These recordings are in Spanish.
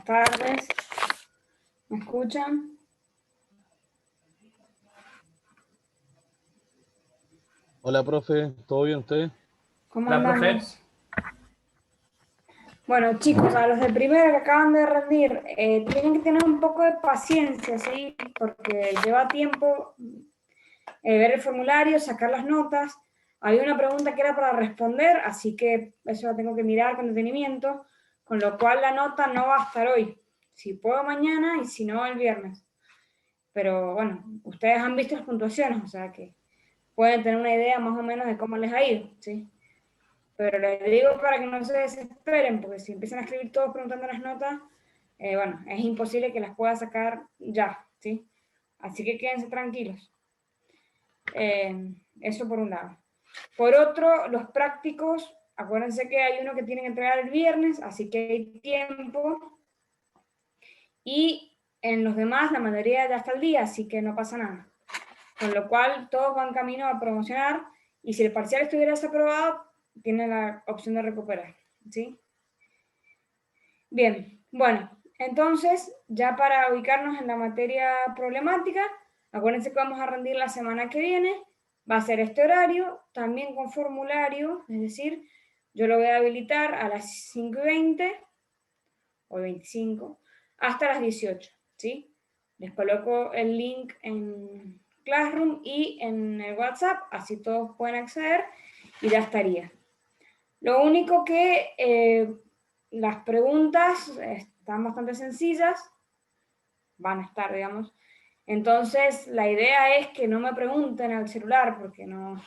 Buenas tardes. ¿Me escuchan? Hola, profe, ¿todo bien usted? ¿Cómo Hola, profe. andamos? Bueno, chicos, a los de primero que acaban de rendir, tienen que tener un poco de paciencia, ¿sí? Porque lleva tiempo ver el formulario, sacar las notas. Había una pregunta que era para responder, así que eso la tengo que mirar con detenimiento, con lo cual la nota no va a estar hoy. Si puedo mañana y si no el viernes. Pero bueno, ustedes han visto las puntuaciones, o sea que pueden tener una idea más o menos de cómo les ha ido, ¿sí? Pero les digo para que no se desesperen, porque si empiezan a escribir todos preguntando las notas, bueno, es imposible que las pueda sacar ya, ¿sí? Así que quédense tranquilos. Eso por un lado. Por otro, los prácticos, acuérdense que hay uno que tienen que entregar el viernes, así que hay tiempo. Y en los demás, la mayoría ya está al día, así que no pasa nada. Con lo cual, todos van camino a promocionar, y si el parcial estuviera desaprobado, tiene la opción de recuperar, ¿sí? Bien, bueno, entonces, ya para ubicarnos en la materia problemática, acuérdense que vamos a rendir la semana que viene, va a ser este horario, también con formulario, es decir, yo lo voy a habilitar a las 5:20 o 25 hasta las 18, ¿sí? Les coloco el link en Classroom y en el WhatsApp, así todos pueden acceder y ya estaría. Lo único que las preguntas están bastante sencillas, van a estar, digamos. Entonces, la idea es que no me pregunten al celular, porque no,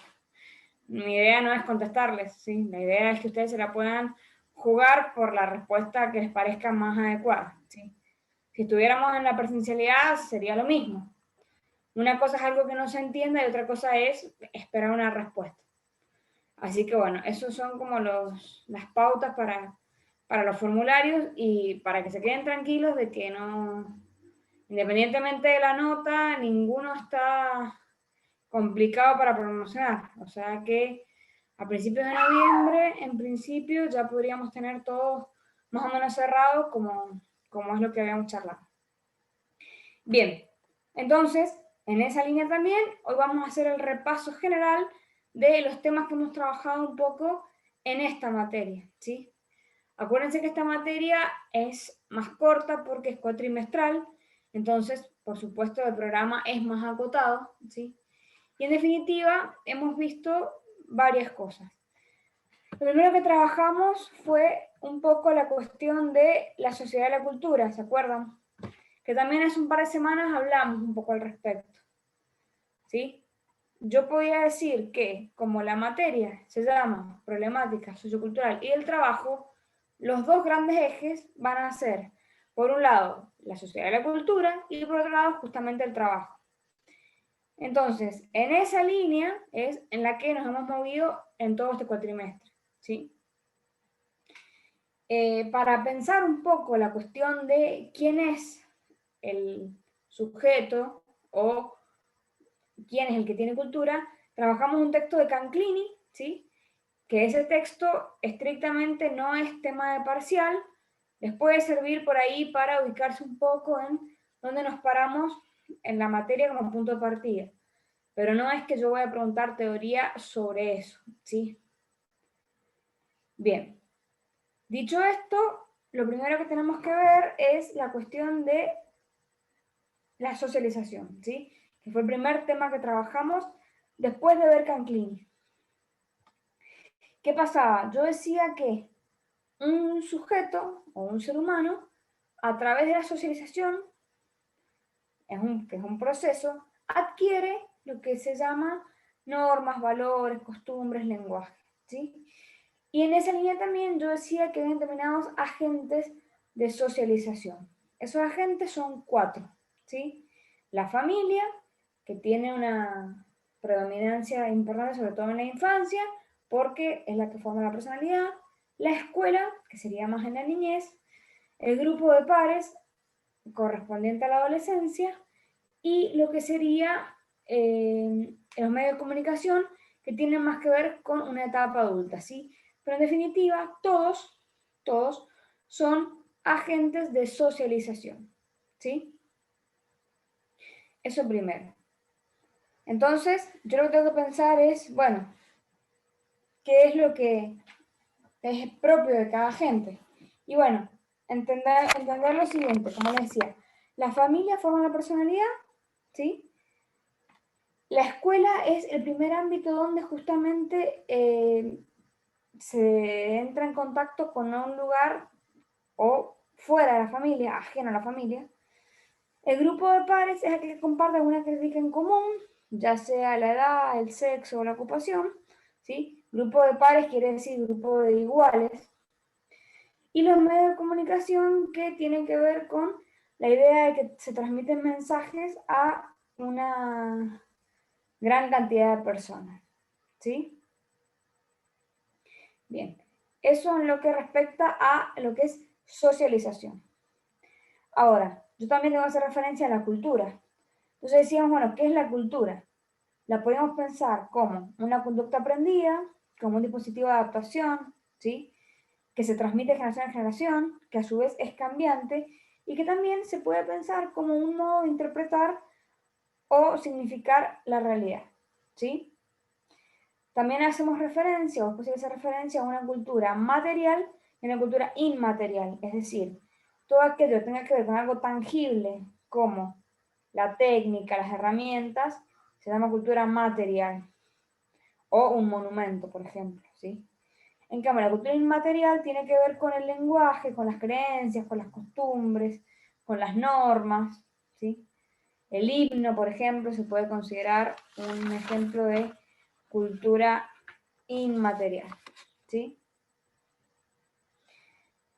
mi idea no es contestarles, ¿sí? La idea es que ustedes se la puedan jugar por la respuesta que les parezca más adecuada, ¿sí? Si estuviéramos en la presencialidad, sería lo mismo. Una cosa es algo que no se entienda y otra cosa es esperar una respuesta. Así que bueno, esos son como las pautas para los formularios y para que se queden tranquilos de que no, independientemente de la nota, ninguno está complicado para promocionar. O sea que a principios de noviembre, en principio, ya podríamos tener todo más o menos cerrado como es lo que habíamos charlado. Bien, entonces, en esa línea también, hoy vamos a hacer el repaso general de los temas que hemos trabajado un poco en esta materia, ¿sí? Acuérdense que esta materia es más corta porque es cuatrimestral, entonces, por supuesto, el programa es más acotado, ¿sí? Y en definitiva, hemos visto varias cosas. Lo primero que trabajamos fue un poco la cuestión de la sociedad y la cultura, ¿se acuerdan? Que también hace un par de semanas hablamos un poco al respecto, ¿sí? Yo podía decir que, como la materia se llama problemática sociocultural y el trabajo, los dos grandes ejes van a ser, por un lado, la sociedad y la cultura, y por otro lado, justamente el trabajo. Entonces, en esa línea es en la que nos hemos movido en todo este cuatrimestre, ¿sí? Para pensar un poco la cuestión de quién es el sujeto o quién es el que tiene cultura, trabajamos un texto de Canclini, ¿sí? Que ese texto estrictamente no es tema de parcial, les puede servir por ahí para ubicarse un poco en dónde nos paramos en la materia como punto de partida. Pero no es que yo voy a preguntar teoría sobre eso, ¿sí? Bien, dicho esto, lo primero que tenemos que ver es la cuestión de la socialización, ¿sí? Que fue el primer tema que trabajamos después de ver Canclini. ¿Qué pasaba? Yo decía que un sujeto o un ser humano, a través de la socialización, que es un proceso, adquiere lo que se llama normas, valores, costumbres, lenguaje, ¿sí? Y en esa línea también yo decía que hay determinados agentes de socialización. Esos agentes son 4, ¿sí? La familia, que tiene una predominancia importante, sobre todo en la infancia, porque es la que forma la personalidad. La escuela, que sería más en la niñez. El grupo de pares, correspondiente a la adolescencia. Y lo que sería los medios de comunicación, que tienen más que ver con una etapa adulta, ¿sí? Pero en definitiva, todos son agentes de socialización, ¿sí? Eso primero. Entonces, yo lo que tengo que pensar es, bueno, ¿qué es lo que es propio de cada agente? Y bueno, entender lo siguiente, como les decía, la familia forma la personalidad, ¿sí? La escuela es el primer ámbito donde justamente se entra en contacto con un lugar o fuera de la familia, ajeno a la familia. El grupo de pares es aquel que comparte alguna característica en común, ya sea la edad, el sexo o la ocupación, ¿sí? Grupo de pares quiere decir grupo de iguales. Y los medios de comunicación que tienen que ver con la idea de que se transmiten mensajes a una gran cantidad de personas, ¿sí? Bien, eso en lo que respecta a lo que es socialización. Ahora, yo también tengo que hacer referencia a la cultura. Entonces decíamos, bueno, ¿qué es la cultura? La podemos pensar como una conducta aprendida, como un dispositivo de adaptación, ¿sí? Que se transmite de generación en generación, que a su vez es cambiante y que también se puede pensar como un modo de interpretar o significar la realidad, ¿sí? También hacemos referencia, o es posible hacer referencia a una cultura material y una cultura inmaterial, es decir, todo aquello que tenga que ver con algo tangible como la técnica, las herramientas, se llama cultura material o un monumento, por ejemplo, ¿sí? En cambio, la cultura inmaterial tiene que ver con el lenguaje, con las creencias, con las costumbres, con las normas, ¿sí? El himno, por ejemplo, se puede considerar un ejemplo de cultura inmaterial, ¿sí?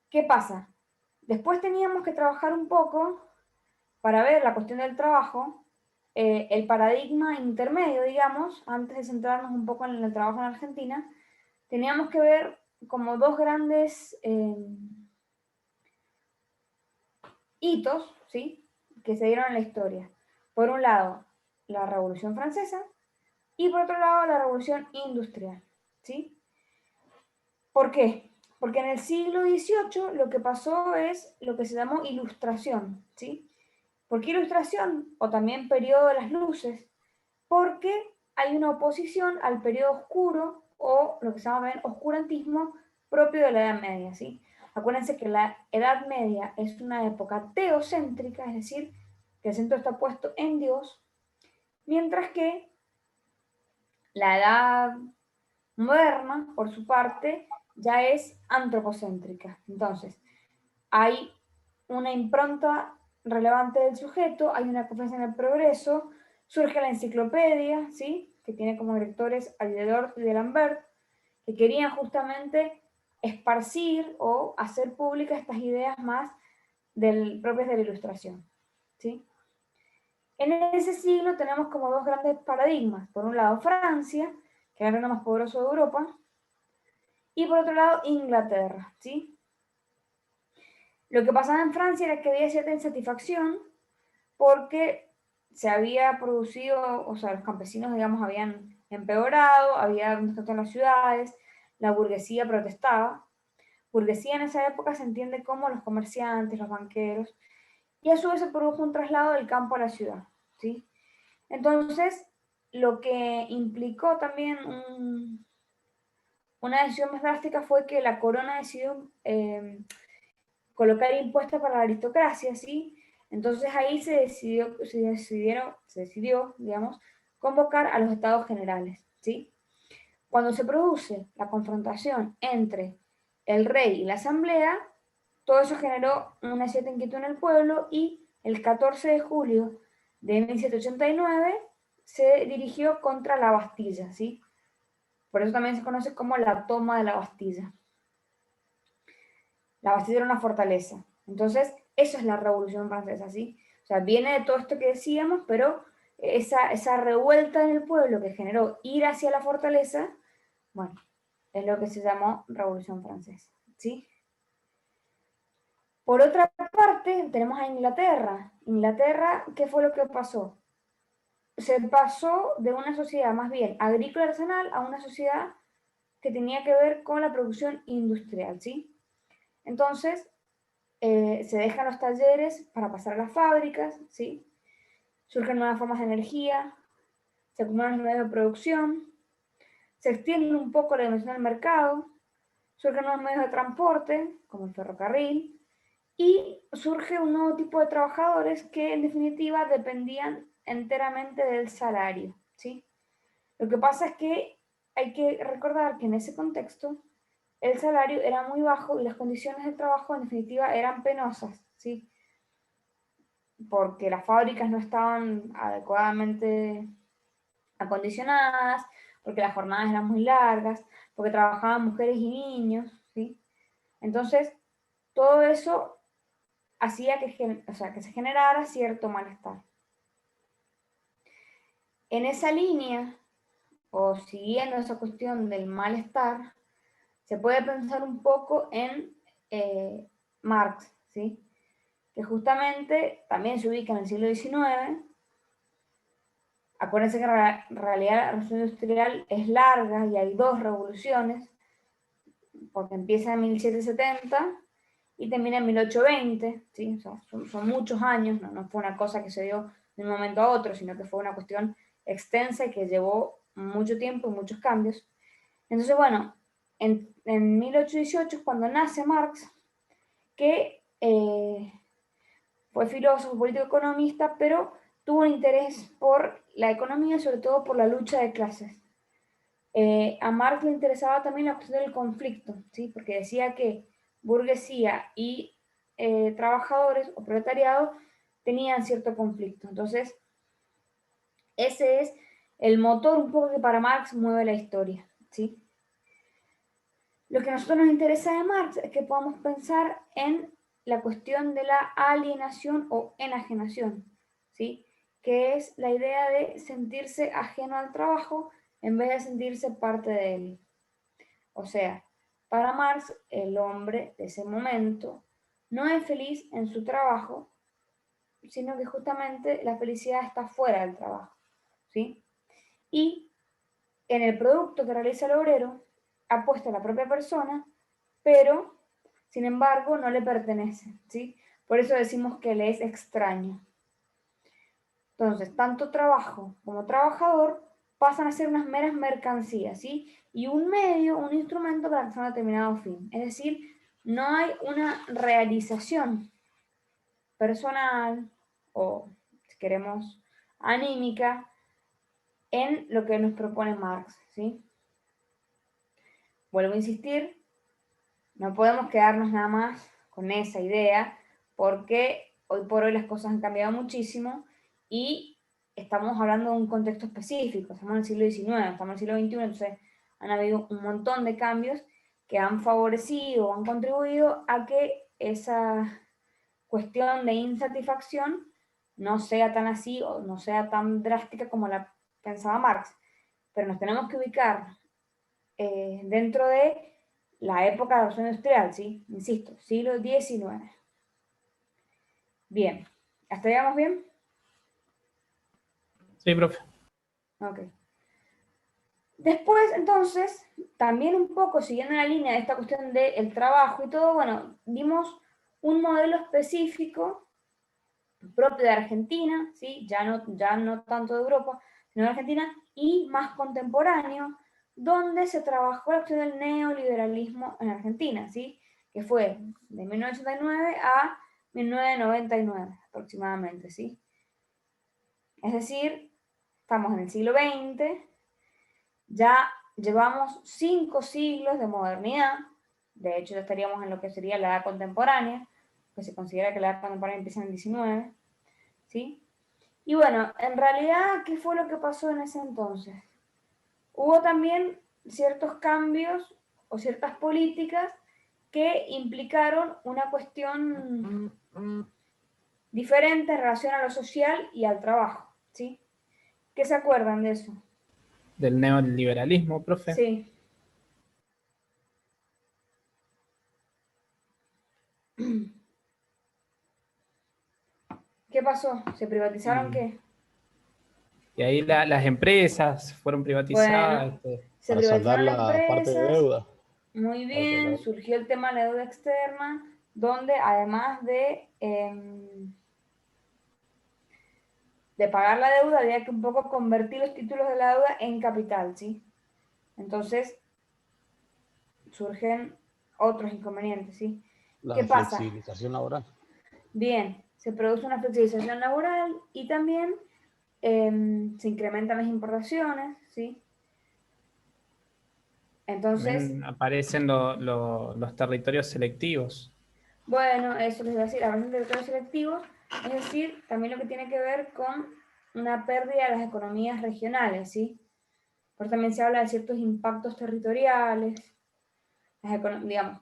¿Qué pasa? Después teníamos que trabajar un poco para ver la cuestión del trabajo, el paradigma intermedio, digamos, antes de centrarnos un poco en el trabajo en Argentina, teníamos que ver como dos grandes hitos, ¿sí? Que se dieron en la historia. Por un lado, la Revolución Francesa y por otro lado, la Revolución Industrial, ¿sí? ¿Por qué? Porque en el siglo XVIII lo que pasó es lo que se llamó ilustración, ¿sí? ¿Por qué ilustración? O también periodo de las luces, porque hay una oposición al periodo oscuro o lo que se llama también oscurantismo propio de la Edad Media, ¿sí? Acuérdense que la Edad Media es una época teocéntrica, es decir, que el centro está puesto en Dios, mientras que la Edad Moderna, por su parte, ya es antropocéntrica. Entonces, hay una impronta relevante del sujeto, hay una confianza en el progreso, surge la enciclopedia, ¿sí? Que tiene como directores a Diderot y d'Alembert, que querían justamente esparcir o hacer públicas estas ideas más propias de la ilustración, ¿sí? En ese siglo tenemos como dos grandes paradigmas. Por un lado, Francia, que era el reino más poderoso de Europa, y por otro lado, Inglaterra, ¿sí? Lo que pasaba en Francia era que había cierta insatisfacción porque se había producido, o sea, los campesinos, digamos, habían empeorado, había descontento en las ciudades, la burguesía protestaba. Burguesía en esa época se entiende como los comerciantes, los banqueros, y a su vez se produjo un traslado del campo a la ciudad, ¿sí? Entonces, lo que implicó también una decisión más drástica fue que la corona decidió colocar impuestos para la aristocracia, ¿sí? Entonces ahí se decidió, digamos, convocar a los estados generales, ¿sí? Cuando se produce la confrontación entre el rey y la asamblea, todo eso generó una cierta inquietud en el pueblo y el 14 de julio de 1789 se dirigió contra la Bastilla, ¿sí? Por eso también se conoce como la toma de la Bastilla. La Bastilla era una fortaleza. Entonces, eso es la Revolución Francesa, ¿sí? O sea, viene de todo esto que decíamos, pero esa revuelta en el pueblo que generó ir hacia la fortaleza, bueno, es lo que se llamó Revolución Francesa, ¿sí? Por otra parte, tenemos a Inglaterra. Inglaterra, ¿qué fue lo que pasó? Se pasó de una sociedad más bien agrícola artesanal a una sociedad que tenía que ver con la producción industrial, ¿sí? Entonces, se dejan los talleres para pasar a las fábricas, ¿sí? Surgen nuevas formas de energía, se acumulan los medios de producción, se extiende un poco la dimensión del mercado, surgen nuevos medios de transporte, como el ferrocarril, y surge un nuevo tipo de trabajadores que en definitiva dependían enteramente del salario, ¿sí? Lo que pasa es que hay que recordar que en ese contexto el salario era muy bajo y las condiciones de trabajo en definitiva eran penosas, ¿sí? Porque las fábricas no estaban adecuadamente acondicionadas, porque las jornadas eran muy largas, porque trabajaban mujeres y niños, ¿sí? Entonces, todo eso hacía que se generara cierto malestar. En esa línea, o siguiendo esa cuestión del malestar, se puede pensar un poco en Marx, ¿sí? Que justamente también se ubica en el siglo XIX. Acuérdense que en realidad la revolución industrial es larga y hay dos revoluciones, porque empieza en 1770 y termina en 1820, ¿sí? O sea, son muchos años, no fue una cosa que se dio de un momento a otro, sino que fue una cuestión extensa y que llevó mucho tiempo y muchos cambios. Entonces, bueno, en 1818 es cuando nace Marx, que fue filósofo, político, economista, pero tuvo un interés por la economía y sobre todo por la lucha de clases. A Marx le interesaba también la cuestión del conflicto, ¿sí? Porque decía que burguesía y trabajadores o proletariado tenían cierto conflicto. Entonces, ese es el motor un poco que para Marx mueve la historia, ¿sí? Lo que a nosotros nos interesa de Marx es que podamos pensar en la cuestión de la alienación o enajenación, ¿sí? Que es la idea de sentirse ajeno al trabajo en vez de sentirse parte de él. O sea, para Marx, el hombre de ese momento no es feliz en su trabajo, sino que justamente la felicidad está fuera del trabajo, ¿sí? Y en el producto que realiza el obrero ha puesto a la propia persona, pero, sin embargo, no le pertenece, ¿sí? Por eso decimos que le es extraño. Entonces, tanto trabajo como trabajador pasan a ser unas meras mercancías, ¿sí? Y un medio, un instrumento para alcanzar un determinado fin. Es decir, no hay una realización personal o, si queremos, anímica en lo que nos propone Marx, ¿sí? Vuelvo a insistir, no podemos quedarnos nada más con esa idea porque hoy por hoy las cosas han cambiado muchísimo y estamos hablando de un contexto específico, estamos en el siglo XIX, estamos en el siglo XXI, entonces han habido un montón de cambios que han favorecido o han contribuido a que esa cuestión de insatisfacción no sea tan así o no sea tan drástica como la pensaba Marx, pero nos tenemos que ubicar dentro de la época de la revolución industrial, ¿sí? Insisto, siglo XIX. Bien, ¿hasta ahí vamos bien? Sí, profe. Ok. Después, entonces, también un poco siguiendo la línea de esta cuestión del trabajo y todo, bueno, vimos un modelo específico propio de Argentina, ¿sí? Ya no tanto de Europa, sino de Argentina, y más contemporáneo, donde se trabajó la cuestión del neoliberalismo en Argentina, ¿sí? Que fue de 1989 a 1999 aproximadamente, ¿sí? Es decir, estamos en el siglo XX, ya llevamos 5 siglos de modernidad, de hecho ya estaríamos en lo que sería la edad contemporánea, que se considera que la edad contemporánea empieza en el 19, ¿sí? Y bueno, en realidad, ¿qué fue lo que pasó en ese entonces? Hubo también ciertos cambios o ciertas políticas que implicaron una cuestión diferente en relación a lo social y al trabajo, ¿sí? ¿Qué se acuerdan de eso? Del neoliberalismo, profe. Sí. ¿Qué pasó? ¿Se privatizaron Y, qué? y ahí las empresas fueron Bueno, privatizadas. se Para saldar privatizaron la parte de empresas, deuda. muy Parte de la bien, deuda. surgió el tema de la deuda externa, donde además de pagar la deuda, había que un poco convertir los títulos de la deuda en capital, ¿sí? Entonces surgen otros inconvenientes, ¿sí? ¿Qué La pasa? flexibilización laboral. Bien, se produce una flexibilización laboral y también se incrementan las importaciones, ¿sí? Entonces, También aparecen los territorios selectivos. bueno, eso les voy a decir, aparecen territorios selectivos, es decir, también lo que tiene que ver con una pérdida de las economías regionales, ¿sí? Por también se habla de ciertos impactos territoriales, digamos,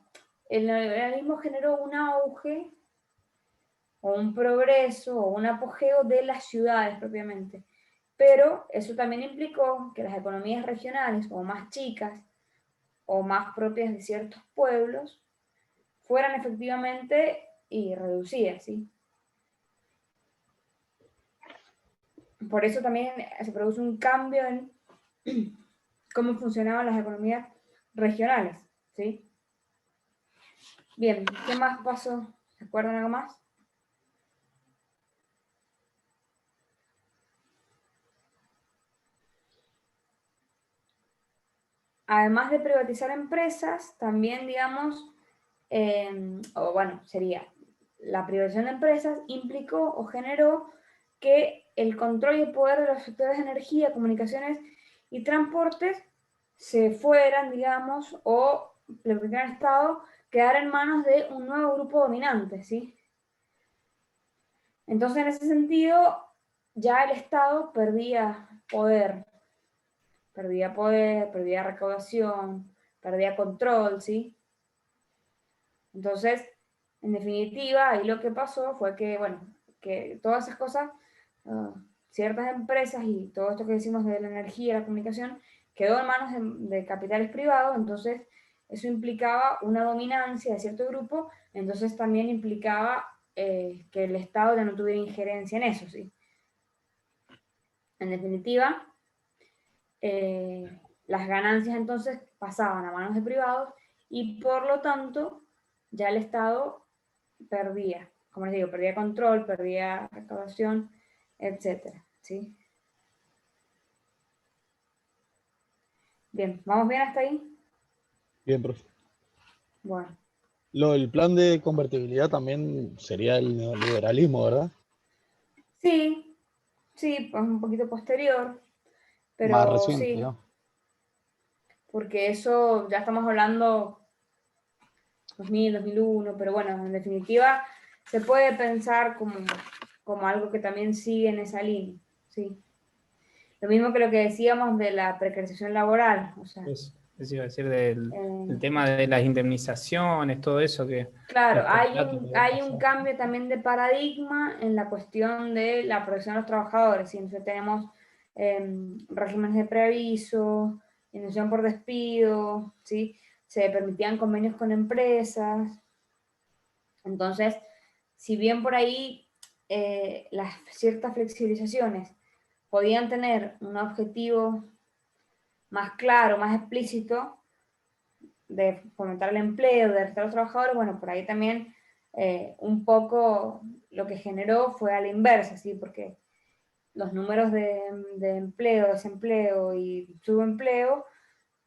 el neoliberalismo generó un auge o un progreso o un apogeo de las ciudades propiamente, pero eso también implicó que las economías regionales o más chicas o más propias de ciertos pueblos fueran efectivamente y reducidas, ¿sí? Por eso también se produce un cambio en cómo funcionaban las economías regionales, ¿sí? Bien, ¿qué más pasó? ¿Se acuerdan algo más? Además de privatizar empresas, también, digamos, o bueno, sería la privatización de empresas implicó o generó que el control y el poder de los sectores de energía, comunicaciones y transportes se fueran, digamos, o le permitieran al Estado quedar en manos de un nuevo grupo dominante, ¿sí? Entonces, en ese sentido, ya el Estado perdía recaudación, perdía control, ¿sí? Entonces, en definitiva, ahí lo que pasó fue que, bueno, que todas esas cosas, uh, ciertas empresas y todo esto que decimos de la energía y la comunicación, quedó en manos de capitales privados, entonces eso implicaba una dominancia de cierto grupo, entonces también implicaba que el Estado ya no tuviera injerencia en eso, ¿sí? En definitiva, las ganancias entonces pasaban a manos de privados y por lo tanto ya el Estado perdía, como les digo, perdía control, perdía recaudación, etcétera, ¿sí? Bien, ¿vamos bien hasta ahí? Bien, profe. Bueno, El plan de convertibilidad también sería el neoliberalismo, ¿verdad? sí, sí, pues un poquito posterior, Más pero reciente, sí, ¿no? porque eso ya estamos hablando 2000, 2001, pero bueno, en definitiva se puede pensar como algo que también sigue en esa línea, ¿sí? Lo mismo que lo que decíamos de la precarización laboral, o sea, Eso iba a decir del el eh, tema de las indemnizaciones, todo eso que claro, los contratos que había hay un pasado. cambio también de paradigma en la cuestión de la protección de los trabajadores. ¿Sí? Entonces tenemos regímenes de preaviso, indemnización por despido, ¿sí? Se permitían convenios con empresas. Entonces, si bien por ahí las ciertas flexibilizaciones podían tener un objetivo más claro, más explícito, de fomentar el empleo, de restar a los trabajadores, bueno, por ahí también un poco lo que generó fue a la inversa, ¿sí? Porque los números de empleo, desempleo y subempleo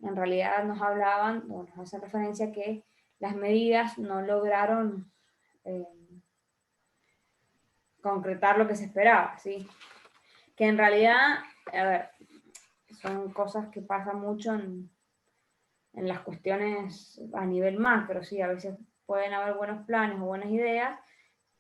en realidad nos hablaban, o nos hacen referencia a que las medidas no lograron eh, concretar lo que se esperaba, ¿sí? Que en realidad, a ver, son cosas que pasan mucho en las cuestiones a nivel macro, ¿sí? A veces pueden haber buenos planes o buenas ideas,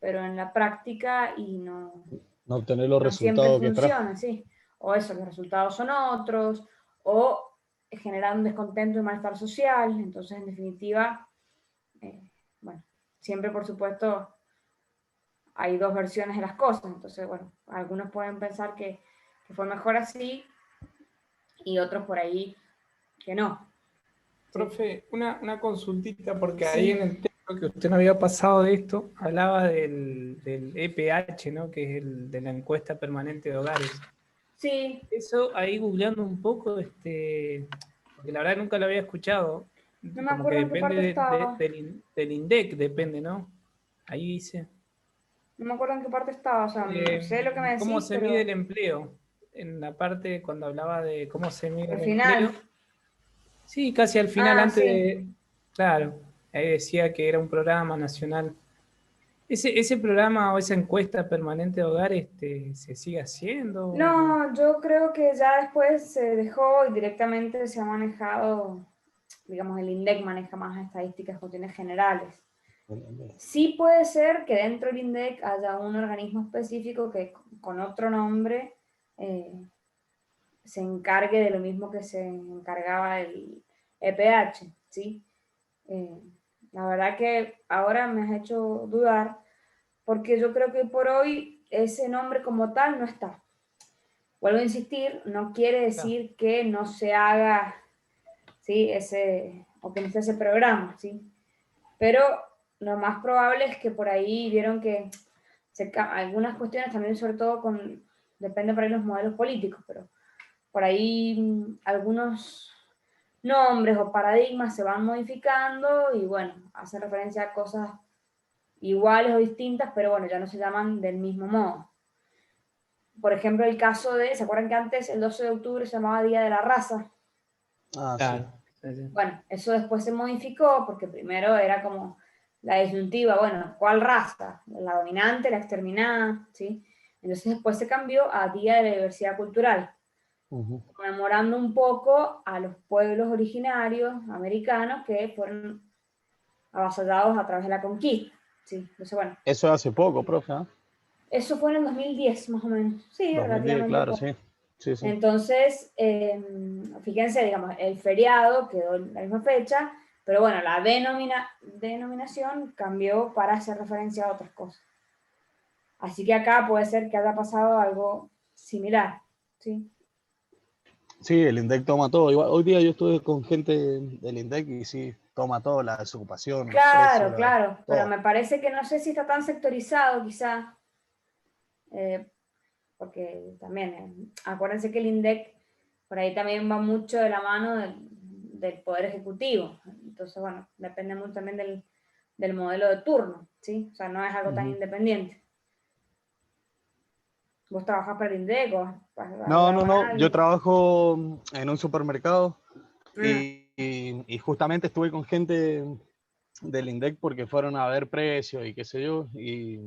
pero en la práctica y No obtener los no siempre resultados que esperaba. funciona, ¿sí? O eso, los resultados son otros, o generan un descontento y malestar social, entonces en definitiva, eh, bueno, siempre por supuesto hay dos versiones de las cosas, entonces bueno, algunos pueden pensar que fue mejor así y otros por ahí que no, ¿sí? Profe, una consultita, porque ahí en Sí, el texto que usted no había pasado de esto, hablaba del EPH, ¿no? Que es el de la encuesta permanente de hogares. sí, Eso ahí googleando un poco, porque la verdad nunca lo había escuchado. No me Como que acuerdo en qué depende parte estaba. del INDEC, depende, ¿no? Ahí dice. No me acuerdo en qué parte estaba. O sea, sé lo que me ¿Cómo decís, se mide el pero empleo? En la parte cuando hablaba de cómo se mide al el empleo. final. Sí, casi al final, Ah, antes sí. de... Claro, ahí decía que era un programa nacional. Ese programa o esa encuesta permanente de hogar se sigue haciendo? No, yo creo que ya después se dejó y directamente se ha manejado, digamos, el INDEC maneja más estadísticas, cuestiones generales. Sí puede ser que dentro del INDEC haya un organismo específico que con otro nombre se encargue de lo mismo que se encargaba el EPH, ¿sí? Eh, la verdad que ahora me has hecho dudar porque yo creo que por hoy ese nombre como tal no está. Vuelvo a insistir, no quiere Claro. decir que no se haga, ¿sí? O que no esté ese programa, ¿sí? Pero lo más probable es que por ahí vieron que algunas cuestiones también, sobre todo depende por ahí los modelos políticos, pero por ahí algunos nombres o paradigmas se van modificando y bueno, hacen referencia a cosas iguales o distintas, pero bueno, ya no se llaman del mismo modo. Por ejemplo, el caso ¿se acuerdan que antes el 12 de octubre se llamaba Día de la Raza? Ah, sí. Claro. Sí, sí. Bueno, eso después se modificó porque primero era como la disyuntiva, bueno, ¿cuál raza? La dominante, la exterminada, ¿sí? Entonces después se cambió a Día de la Diversidad Cultural, Ujú. conmemorando un poco a los pueblos originarios americanos que fueron avasallados a través de la conquista, ¿sí? Entonces, bueno, Eso hace poco, profe, ¿ah? eso fue en el 2010 más o menos, sí, 2010, relativamente claro, poco. sí. Sí, sí. Entonces, fíjense, digamos, el feriado quedó en la misma fecha, pero bueno, la denominación cambió para hacer referencia a otras cosas. Así que acá puede ser que haya pasado algo similar, ¿sí? Sí, el INDEC toma todo. Hoy día yo estuve con gente del INDEC y sí, toma todo, la desocupación, los precios, Claro, claro, pero todo. me parece que no sé si está tan sectorizado quizá, eh, porque también, acuérdense que el INDEC por ahí también va mucho de la mano del Poder Ejecutivo. Entonces, bueno, depende mucho también del modelo de turno, ¿sí? O sea, no es algo tan Ujú. independiente. ¿Vos trabajás para el INDEC o has No, hablado no, con no. Yo alguien? trabajo en un supermercado Ah, y justamente estuve con gente del INDEC porque fueron a ver precios y qué sé yo. Y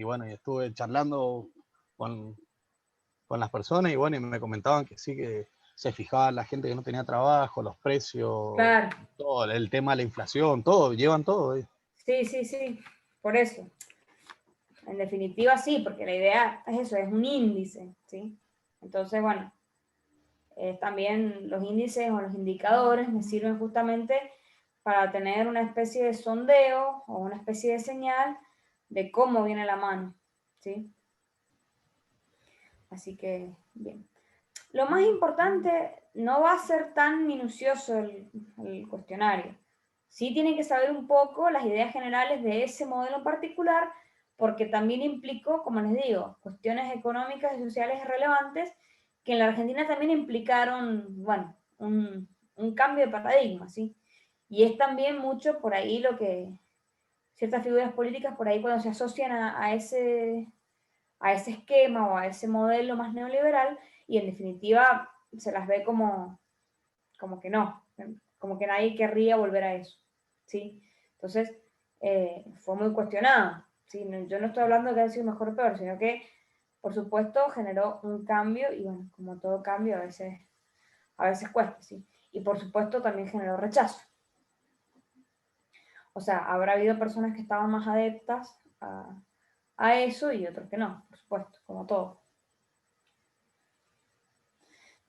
bueno, y estuve charlando con, con las personas y bueno, y me comentaban que sí, que se fijaba la gente que no tenía trabajo, los precios, claro, todo, el tema de la inflación, todo, llevan todo. sí, sí, sí, por eso. En definitiva, sí, porque la idea es eso, es un índice, ¿sí? Entonces, bueno, también los índices o los indicadores me sirven justamente para tener una especie de sondeo o una especie de señal de cómo viene la mano, ¿sí? Así que, bien. Lo más importante no va a ser tan minucioso el cuestionario. Sí tienen que saber un poco las ideas generales de ese modelo en particular, porque también implicó, como les digo, cuestiones económicas y sociales relevantes que en la Argentina también implicaron, bueno, un cambio de paradigma, ¿sí? Y es también mucho por ahí lo que ciertas figuras políticas por ahí cuando se asocian a ese esquema o a ese modelo más neoliberal y en definitiva se las ve como que no, como que nadie querría volver a eso, ¿sí? Entonces, fue muy cuestionado, ¿sí? Yo no estoy hablando de que haya sido mejor o peor, sino que, por supuesto, generó un cambio y bueno, como todo cambio, a veces cuesta, ¿sí? Y por supuesto también generó rechazo. O sea, habrá habido personas que estaban más adeptas a eso y otros que no, por supuesto, como todo.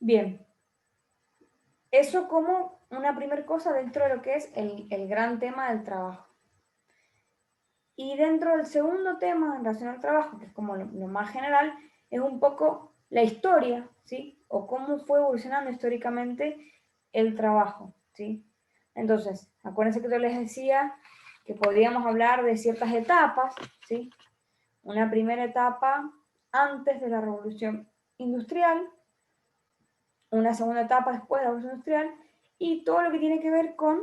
Bien, eso como una primera cosa dentro de lo que es el gran tema del trabajo. Y dentro del segundo tema en relación al trabajo, que es como lo más general, es un poco la historia, ¿sí? O cómo fue evolucionando históricamente el trabajo, ¿sí? Entonces, acuérdense que yo les decía que podríamos hablar de ciertas etapas, ¿sí? Una primera etapa antes de la revolución industrial, una segunda etapa después de la revolución industrial y todo lo que tiene que ver con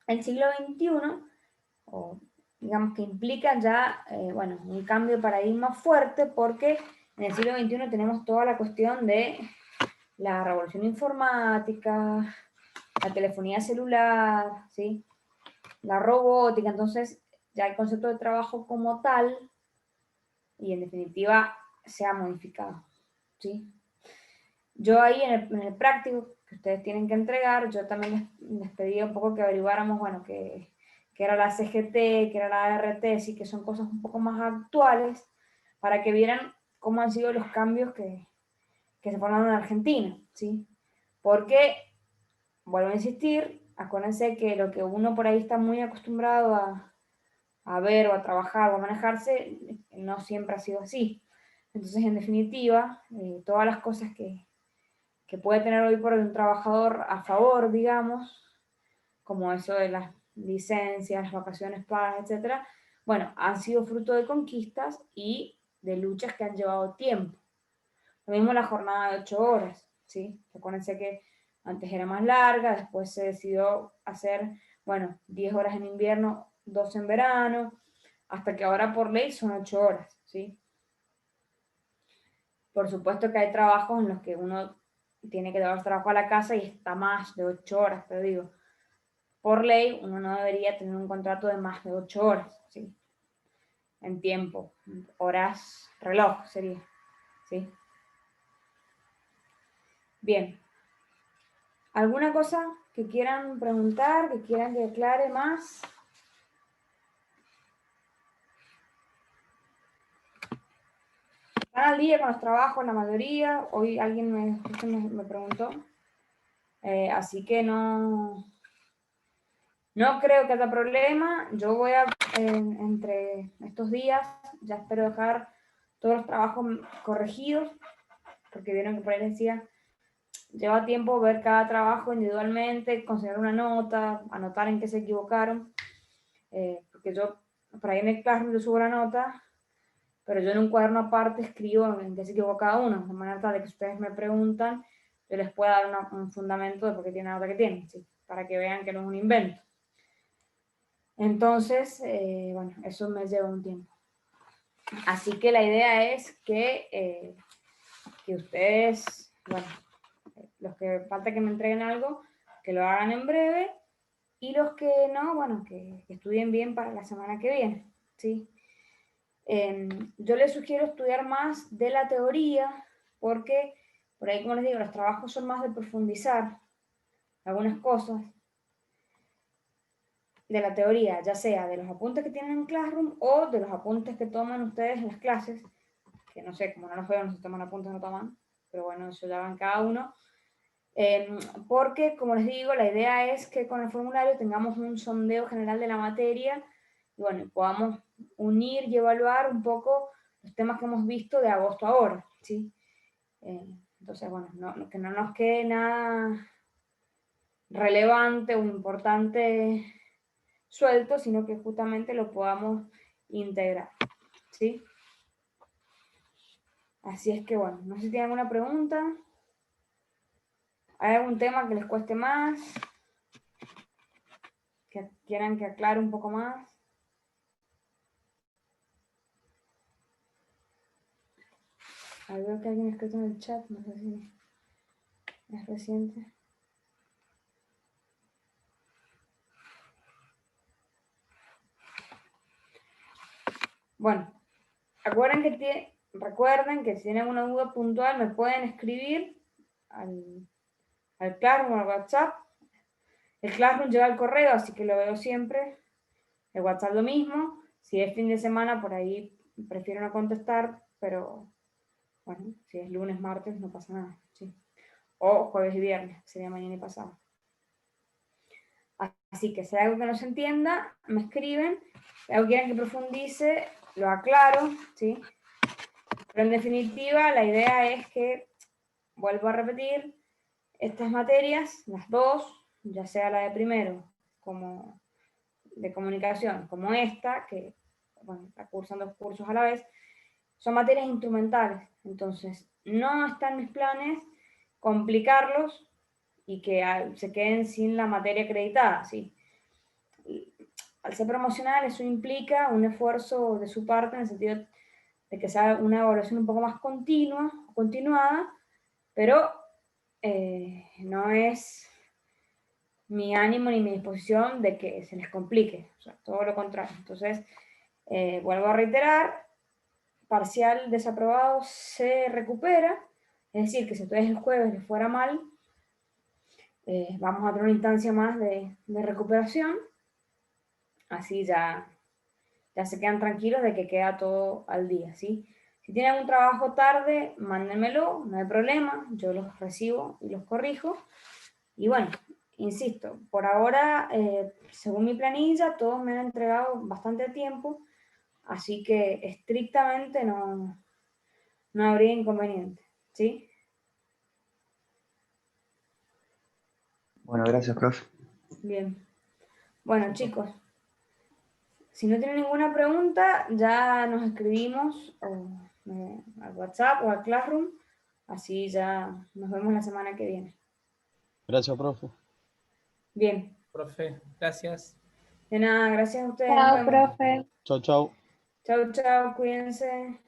el siglo XXI, o digamos que implica ya, bueno, un cambio de paradigma fuerte, porque en el siglo XXI tenemos toda la cuestión de la revolución informática, la telefonía celular, ¿sí? La robótica. Entonces ya el concepto de trabajo como tal, y en definitiva, se ha modificado, ¿sí? Yo ahí en el práctico que ustedes tienen que entregar, yo también les pedí un poco que averiguáramos, bueno, que era la CGT, que era la ART, sí, que son cosas un poco más actuales, para que vieran cómo han sido los cambios que se formaron en Argentina, ¿sí? Porque, vuelvo a insistir, acuérdense que lo que uno por ahí está muy acostumbrado a ver o a trabajar o a manejarse, no siempre ha sido así. Entonces, en definitiva, todas las cosas que puede tener hoy por hoy un trabajador a favor, digamos, como eso de las licencias, vacaciones pagas, etcétera, bueno, han sido fruto de conquistas y de luchas que han llevado tiempo. Lo mismo la jornada de 8 horas, ¿sí? Acuérdense que antes era más larga, después se decidió hacer, bueno, 10 horas en invierno, 12 en verano, hasta que ahora por ley son 8 horas, ¿sí? Por supuesto que hay trabajos en los que uno tiene que llevar trabajo a la casa y está más de 8 horas, pero digo, por ley uno no debería tener un contrato de más de 8 horas, ¿sí? En tiempo, horas, reloj sería, ¿sí? Bien. ¿Alguna cosa que quieran preguntar, que quieran que aclare más? ¿Están al día con los trabajos la mayoría? Hoy alguien me preguntó. Así que no creo que haya problema. Yo voy a, entre estos días, ya espero dejar todos los trabajos corregidos, porque vieron que por ahí decía, lleva tiempo ver cada trabajo individualmente, considerar una nota, anotar en qué se equivocaron, porque yo, por ahí en el Classroom yo subo la nota, pero yo en un cuaderno aparte escribo en qué se equivocó cada uno, de manera tal de que ustedes me preguntan, yo les pueda dar un fundamento de por qué tiene la nota que tienen, ¿sí? Para que vean que no es un invento. Entonces, bueno, eso me lleva un tiempo. Así que la idea es que ustedes, bueno, los que falta que me entreguen algo, que lo hagan en breve, y los que no, bueno, que estudien bien para la semana que viene, ¿sí? Yo les sugiero estudiar más de la teoría, porque por ahí, como les digo, los trabajos son más de profundizar algunas cosas de la teoría, ya sea de los apuntes que tienen en Classroom o de los apuntes que toman ustedes en las clases, que no sé, como no los veo, no se toman apuntes, no toman, pero bueno, eso ya van cada uno. Porque, como les digo, la idea es que con el formulario tengamos un sondeo general de la materia y bueno, podamos unir y evaluar un poco los temas que hemos visto de agosto a ahora, ¿sí? Entonces, bueno, que no nos quede nada relevante o importante suelto, sino que justamente lo podamos integrar, ¿sí? Así es que, bueno, no sé si tienen alguna pregunta. ¿Hay algún tema que les cueste más? ¿Que quieran que aclare un poco más? Ahí veo que alguien ha escrito en el chat, no sé si es reciente. Bueno, recuerden que si tienen una duda puntual me pueden escribir al Classroom o al WhatsApp. El Classroom lleva el correo, así que lo veo siempre. El WhatsApp lo mismo. Si es fin de semana, por ahí prefiero no contestar, pero bueno, si es lunes, martes, no pasa nada, ¿sí? O jueves y viernes, sería mañana y pasado. Así que si hay algo que no se entienda, me escriben. Si algo quieren que profundice, lo aclaro, ¿sí? Pero en definitiva, la idea es que, vuelvo a repetir, estas materias, las dos, ya sea la de primero como de comunicación, como esta, que bueno, está cursando dos cursos a la vez, son materias instrumentales. Entonces, no están mis planes complicarlos y que se queden sin la materia acreditada, ¿sí? al ser promocional, eso implica un esfuerzo de su parte en el sentido de que sea una evaluación un poco más continua, continuada, pero no es mi ánimo ni mi disposición de que se les complique, o sea, todo lo contrario. Entonces, vuelvo a reiterar, parcial desaprobado se recupera, es decir, que si ustedes el jueves les fuera mal, vamos a tener una instancia más de recuperación, así ya se quedan tranquilos de que queda todo al día, ¿sí? Si tienen un trabajo tarde, mándenmelo, no hay problema, yo los recibo y los corrijo. Y bueno, insisto, por ahora, según mi planilla, todos me han entregado bastante tiempo, así que estrictamente no habría inconveniente, ¿sí? Bueno, gracias, profe. Bien. Bueno, chicos, si no tienen ninguna pregunta, ya nos escribimos al WhatsApp o al Classroom, así ya nos vemos la semana que viene. Gracias, profe. Bien. Profe, gracias. De nada, gracias a ustedes. Nos Chao, vemos. profe. Chau, chau. Chau, chau, cuídense.